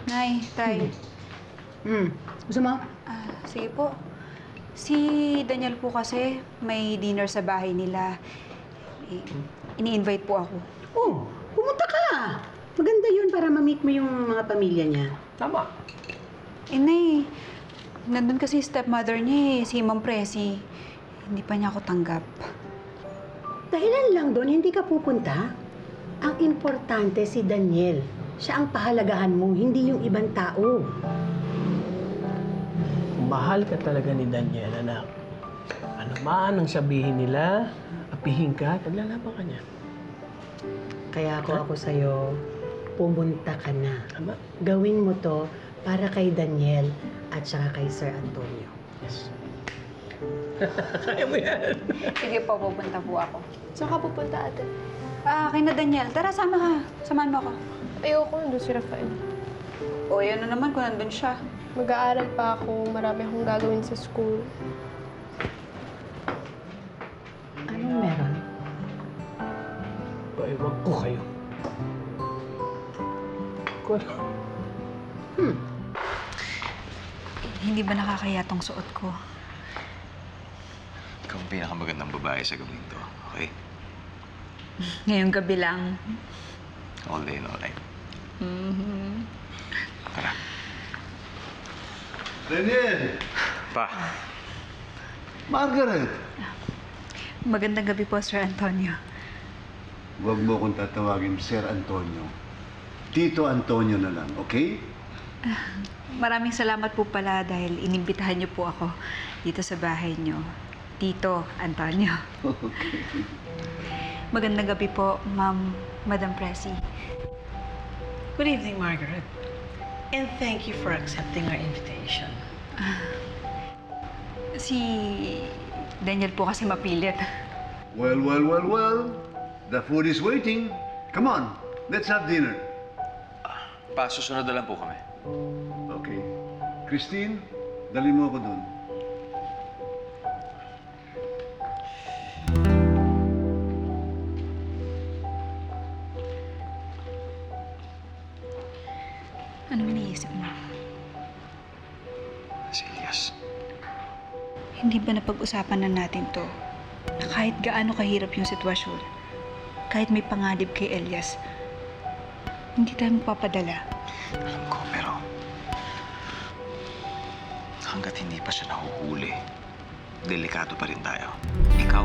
Nay, Tay. Gusto mo? Sige po. Si Daniel po kasi may dinner sa bahay nila. Ini-invite po ako. Oh, pumunta ka! Maganda yun para ma-meet mo yung mga pamilya niya. Tama. Nay, nandun kasi stepmother niya si Ma'am Presi. Hindi pa niya ako tanggap. Dahilan lang doon, hindi ka pupunta. Ang importante si Daniel. Siya ang pahalagahan mo, hindi yung ibang tao. Mahal ka talaga ni Daniel, anak. Ano man ang sabihin nila, apihin ka, paglalaban ka niya. Kaya ako sa'yo, pumunta ka na. Tama? Gawin mo to para kay Daniel at saka kay Sir Antonio. Yes. Kaya mo yan. Sige po, pupunta po ako. Saan ka pupunta, ate? Kay na Daniel. Tara, sama ka. Samahan mo ako. Ayoko nandun si Rafael. O, yan na naman kung nandun siya. Mag-aaral pa ako, marami akong gagawin sa school. Anong meron? Ewan ko kayo. Hindi ba nakakaya tong suot ko? Ikaw ang pinakamagandang babae sa gabing to, okay? Ngayong gabi lang. All day and all night. Mm-hmm. Tara. Daniel! Pa, Margaret! Magandang gabi po, Sir Antonio. Huwag mo akong tatawagin Sir Antonio. Tito Antonio na lang, okay? Maraming salamat po pala dahil inimbitahan niyo po ako dito sa bahay niyo. Tito Antonio. Magandang gabi po, Madam Presi. Good evening, Margaret. And thank you for accepting our invitation. Si Daniel po kasi mapilit. Well, well, well, well. The food is waiting. Come on, let's have dinner. pa, susunod na lang po kami. Okay. Christine, dali mo ako dun. Anong iniisip mo? Si Elias. Hindi ba napag-usapan na natin to? Na kahit gaano kahirap yung sitwasyon, kahit may panganib kay Elias, hindi tayo magpapadala. Alam ko, pero hanggat hindi pa siya nahuhuli, delikado pa rin tayo. Ikaw,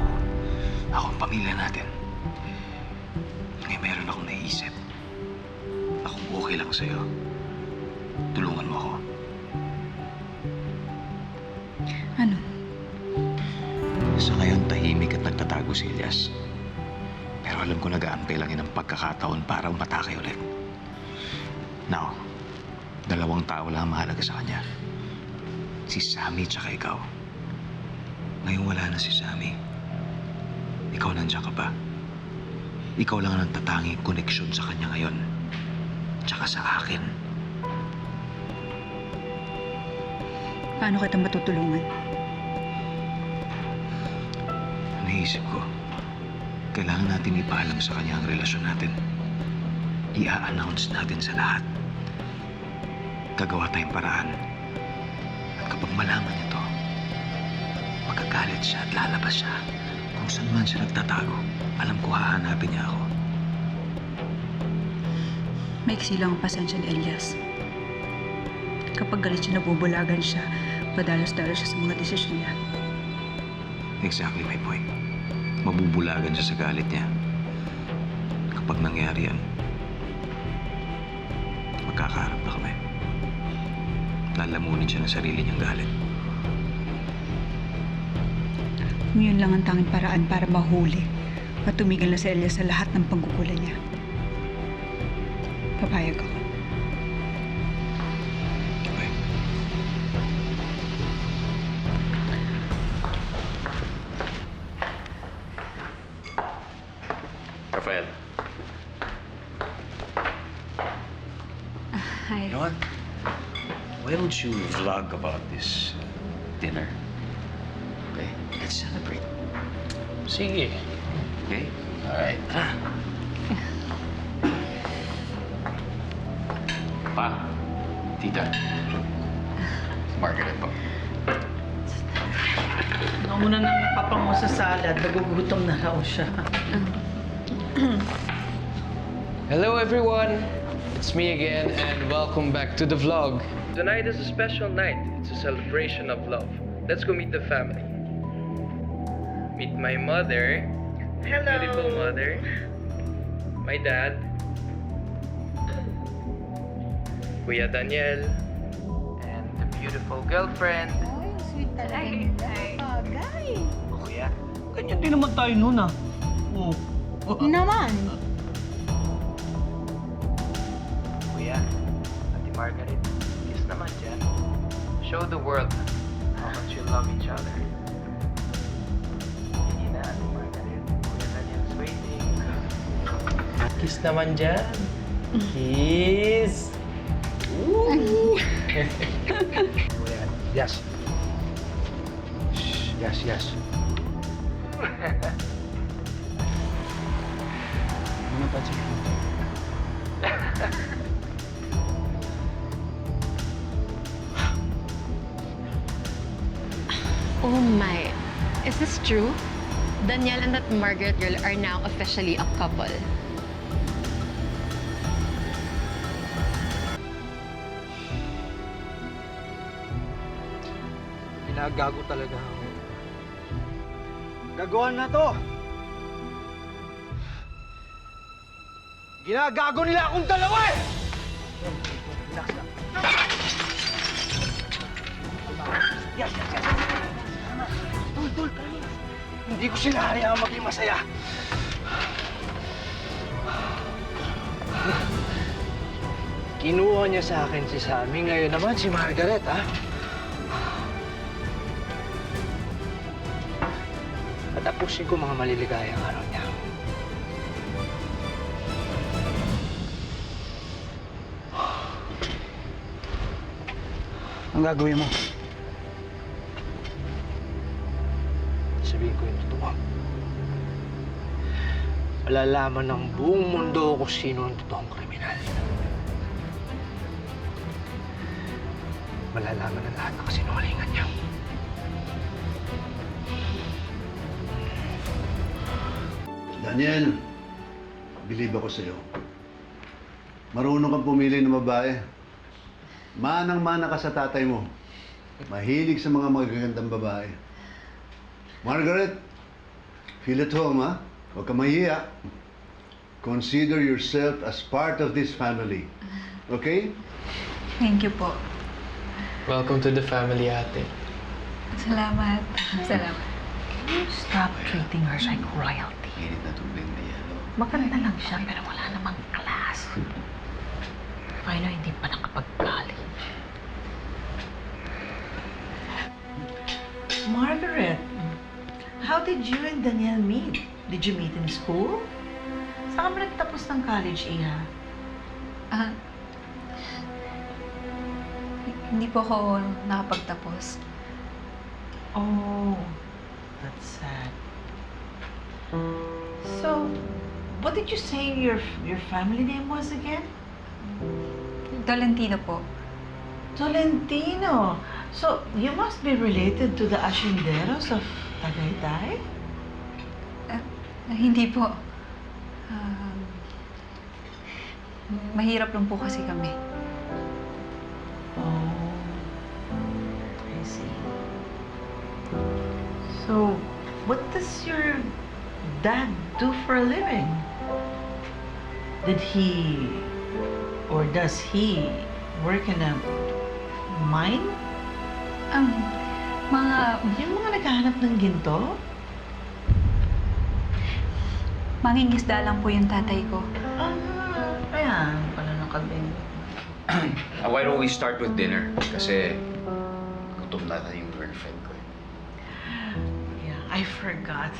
ako ang pamilya natin. Ngayon meron akong naisip. Akong okay lang sa'yo. Tulungan mo ako. Ano? Sa ngayon, tahimik at nagtatago si Elias. Pero alam ko nag-aantay lang yun ang pagkakataon para umatake ulit. Now, dalawang tao lang ang mahalaga sa kanya. Si Sammy tsaka ikaw. Ngayon wala na si Sammy. Ikaw nandiyan ka pa. Ikaw lang ang tatanging koneksyon sa kanya ngayon. Tsaka sa akin. Paano kita matutulungan? Naisip ko, kailangan natin ipaalam sa kanya ang relasyon natin. I-a-announce natin sa lahat. Gagawa tayong paraan. At kapag malaman niya to, magagalit siya at lalabas siya. Kung saan man siya nagtatago, alam ko hahanapin niya ako. Maiksi lang ang pasensya ni Elias. Kapag galit siya, nabubulagan siya, padalos-dalos siya sa mga desisyon niya. Exactly my point. Mabubulagan siya sa galit niya. Kapag nangyari yan, magkakaharap na kami. Lalamunin siya ng sarili niyang galit. Kung yun lang ang tanging paraan para mahuli at tumigil na si Elias sa lahat ng pagkukulan niya, papayag ako. Okay? Rafael. Hi. You know what? Why don't you vlog about this dinner? Okay? Let's celebrate. Sige. Okay? All right. Pa, Tita. Margaret po. Nauna nang papango sa salad, nagugutom na raw siya. Hello everyone! It's me again and welcome back to the vlog. Tonight is a special night. It's a celebration of love. Let's go meet the family. Meet my mother. Hello. Beautiful mother. My dad. Kuya Daniel. And the beautiful girlfriend. Kuya, ganyan din naman tayo noon ah. Oh. Naman! Kuya, Ate Margaret, kiss naman dyan. Show the world how much you love each other. Sige na, Ate Margaret. Kuya Daniel's waiting. Kiss naman dyan. Kiss! Kuya, yes. Yes, yes. Ano pa siya? Oh my. Is this true? Daniel and that Margaret girl are now officially a couple. Pinagago talaga ako. Gagawan na to! Ginagago nila akong dalawa eh! Relax lang. Yes, yes, yes. Tol, hindi ko sila hayaan maging masaya. Kinuha niya sa akin si Sammy, ngayon naman si Margaret, ha? Patapusin ko mga maliligayang araw niya. Ang gagawin mo? Sabihin ko yung totoo. Malalaman ng buong mundo kung sino ang totoong kriminal. Malalaman ng lahat ng kasinungalingan niya. Daniel, believe ako sa'yo. Marunong kang pumili ng babae. Manang-mana ka sa tatay mo. Mahilig sa mga magagandang babae. Margaret, feel at home, ha? Huwag ka mahiya. Consider yourself as part of this family. Okay? Thank you po. Welcome to the family, ate. Salamat. Salamat. Stop treating her like royalty. Init na tubig na yelo. Maganda lang siya, pero wala namang class. Paano hindi pa nakapag-college? Margaret, how did you and Daniel meet? Did you meet in school? Saan ka ba nagtapos ng college, Iha? Ah, hindi po ako nakapagtapos. Oh, that's sad. So, what did you say your family name was again? Tolentino po. Tolentino. So, you must be related to the Asinderos of Tagaytay? Hindi po. Mahirap lang po kasi kami. Oh, I see. So, what does your dad do for a living? Did he or does he work in a mine? Yung mga naghahanap ng ginto? Mangingisda lang po yung tatay ko. Ayan, pala nakabing. Why don't we start with dinner? Kasi gutom na yung girlfriend ko. Yeah, I forgot.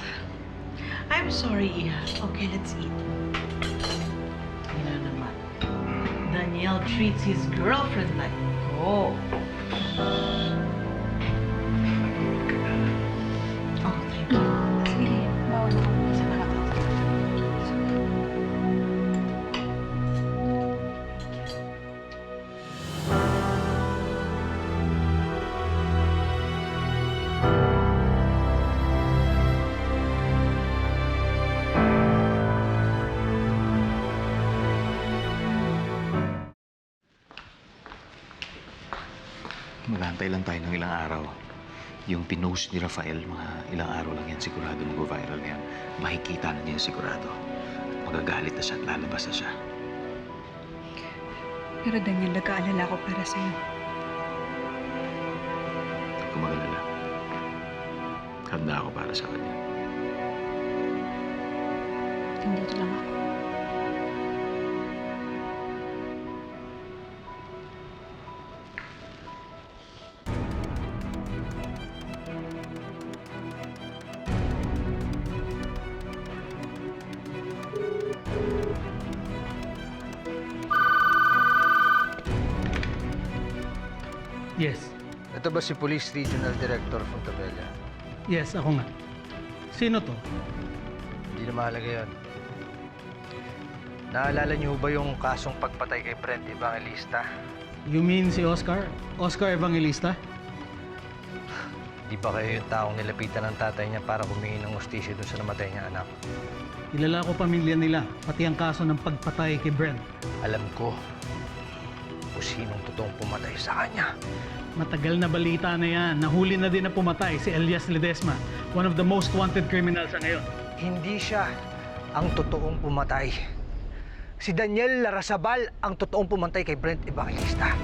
I'm sorry, Iha. Okay, let's eat. Yun na naman. Daniel treats his girlfriend like gold. Oh, thank you. Sige, bawal na. Salamat. Maghantay lang tayo ng ilang araw. Yung pinost ni Rafael, mga ilang araw lang yan, sigurado mag-viral na yan. Makikita na niya yung sigurado. At magagalit na siya at lalabas na siya. Pero Daniel, nag-aalala ko para sa'yo. Kung magalala, handa ako para sa kanya. Nandito lang ako. Yes. Ito ba si Police Regional Director Fontabella? Yes, ako nga. Sino to? Hindi na mahalaga yun. Naalala niyo ba yung kasong pagpatay kay Brent Evangelista? You mean si Oscar? Oscar Evangelista? Di ba kayo yung taong nilapitan ng tatay niya para humingi ng hustisya dun sa namatay niya anak? Kilala ko pamilya nila, pati ang kaso ng pagpatay kay Brent. Alam ko kung sinong totoong pumatay sa kanya. Matagal na balita na yan. Nahuli na din na pumatay si Elias Ledesma, one of the most wanted criminals sa ngayon. Hindi siya ang totoong pumatay. Si Daniel Larrazabal ang totoong pumatay kay Brent Evangelista.